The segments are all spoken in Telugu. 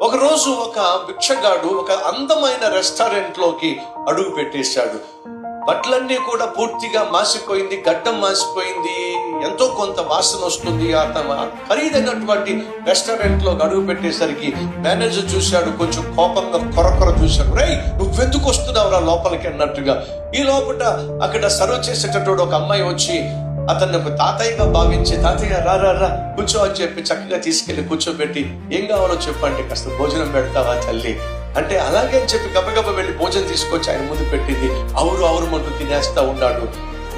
ఒకరోజు ఒక భిక్షగాడు ఒక అందమైన రెస్టారెంట్లోకి అడుగు పెట్టేశాడు. బట్టలన్నీ కూడా పూర్తిగా మాసిపోయింది, గడ్డం మాసిపోయింది, ఎంతో కొంత వాసన వస్తుంది. ఖరీదైనటువంటి రెస్టారెంట్ లో అడుగు పెట్టేసరికి మేనేజర్ చూశాడు, కొంచెం కోపంగా కొరకొర చూశాడు. రేయ్, నువ్వెందుకు వస్తున్నావురా లోపలికి అన్నట్టుగా. ఈ లోపల అక్కడ సర్వ్ చేసేటటువంటి ఒక అమ్మాయి వచ్చి అతన్ని ఒక తాతయ్యగా భావించి, తాతయ్య రా రా రా కూర్చో అని చెప్పి చక్కగా తీసుకెళ్లి కూర్చోబెట్టి, ఏం కావాలో చెప్పండి, కాస్త భోజనం పెడతావా తల్లి అంటే, అలాగే అని చెప్పి గబగబ వెళ్ళి భోజనం తీసుకొచ్చి ఆయన ముందు పెట్టింది. అవురు మంటూ తినేస్తా ఉన్నాడు.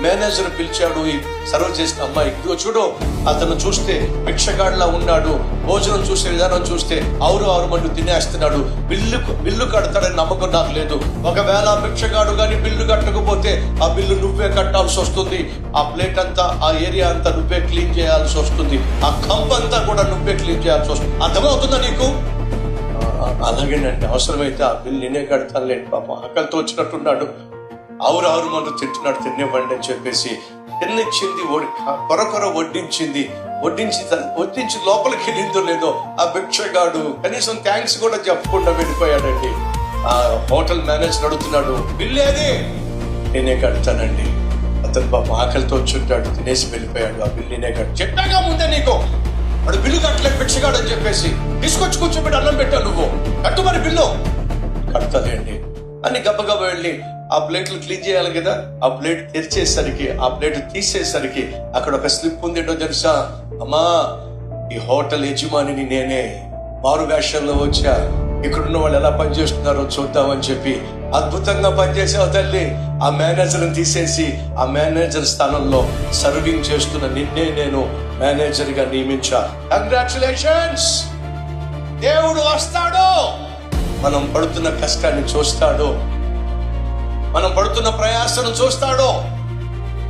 మేనేజర్ పిలిచాడు ఈ సర్వ్ చేసిన అమ్మాయి. ఇదిగో చూడు, అతను చూస్తే భిక్షగాడిలా ఉన్నాడు, భోజనం చూసే విధానం చూస్తే అవురు మంటూ తినేస్తున్నాడు, బిల్లు కడతాడని నమ్మకం నాకు లేదు. ఒకవేళ భిక్షగాడు కానీ బిల్లు కట్టకపోతే ఆ బిల్లు నువ్వే కట్టాల్సి వస్తుంది. ఆ ప్లేట్ అంతా, ఆ ఏరియా అంతా నువ్వే క్లీన్ చేయాల్సి వస్తుంది. ఆ కంప్ అంతా కూడా నువ్వే క్లీన్ చేయాల్సి వస్తుంది. అర్థమవుతుందా నీకు? అలాగేనండి, అవసరమైతే ఆ బిల్లు నేనే కడతాను లేండి. పాపం ఆకలితో వచ్చినట్టున్నాడు, అవురు మందు తింటున్నాడు, తినేవ్వండి అని చెప్పేసి తిన్నిచ్చింది. కొరకొర వడ్డించి లోపలికి వెళ్ళిందో లేదో ఆ భిక్షగాడు కనీసం థ్యాంక్స్ కూడా చెప్పకుండా వెళ్ళిపోయాడండి. ఆ హోటల్ మేనేజర్ అడుగుతున్నాడు, బిల్లు ఏది? నేనే కడతానండి. అతను పాపం ఆకలితో వచ్చుంటాడు, తినేసి వెళ్ళిపోయాడు. ఆ బిల్లు నేనే కట్ట చెప్పాగా ముందే నీకు, వాడు బిల్లు కట్టలేదు భిక్షగాడు అని చెప్పేసి తీసుకొచ్చి కూర్చోబెట్టి అన్నం పెట్టావు, నువ్వు కట్టు మరి బిల్లు. కడతాలేండి అని గబగబ వెళ్ళి ఆ ప్లేట్లు క్లీన్ చేయాలి కదా, ఆ ప్లేట్ తెరిచేసరికి, ఆ ప్లేట్ తీసేసరికి అక్కడ ఒక స్లిప్ ఉంది. ఏంటో తెలుసా? అమ్మా, ఈ హోటల్ యజమానిని నేనే, మారు వేషంలో వచ్చా, ఇక్కడున్న వాళ్ళు ఎలా పనిచేస్తున్నారో చూద్దామని చెప్పి అద్భుతంగా పనిచేసావు తల్లి. ఆ మేనేజర్ని తీసేసి ఆ మేనేజర్ స్థానంలో సర్వింగ్ చేస్తున్న నిన్నే నేను మేనేజర్ గా నియమించా. కంగ్రాచులేషన్స్. దేవుడు వస్తాడు, మనం పడుతున్న కష్టాన్ని చూస్తాడు, మనం పడుతున్న ప్రయాసను చూస్తాడు,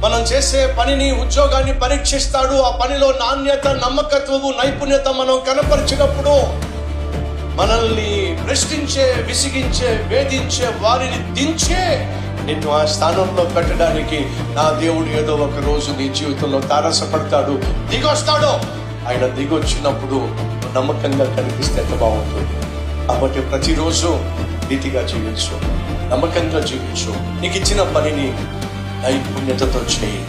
మనం చేసే పనిని, ఉద్యోగాన్ని పరీక్షిస్తాడు. ఆ పనిలో నాణ్యత, నమ్మకత్వము, నైపుణ్యత మనం కనపరిచినప్పుడు మనల్ని ప్రశ్నించే, విసిగించే, వేధించే వారిని దించే నిన్ను ఆ స్థానంలో పెట్టడానికి నా దేవుడు ఏదో ఒక రోజు నీ జీవితంలో తారసపడతాడు, దిగొస్తాడు. ఆయన దిగొచ్చినప్పుడు నమ్మకంగా కనిపిస్తే ఎంత బాగుంటుంది. కాబట్టి ప్రతిరోజు నీతిగా జీవించు, నమ్మకంగా జీవించు, నీకు ఇచ్చిన పనిని నైపుణ్యతతో చేయి.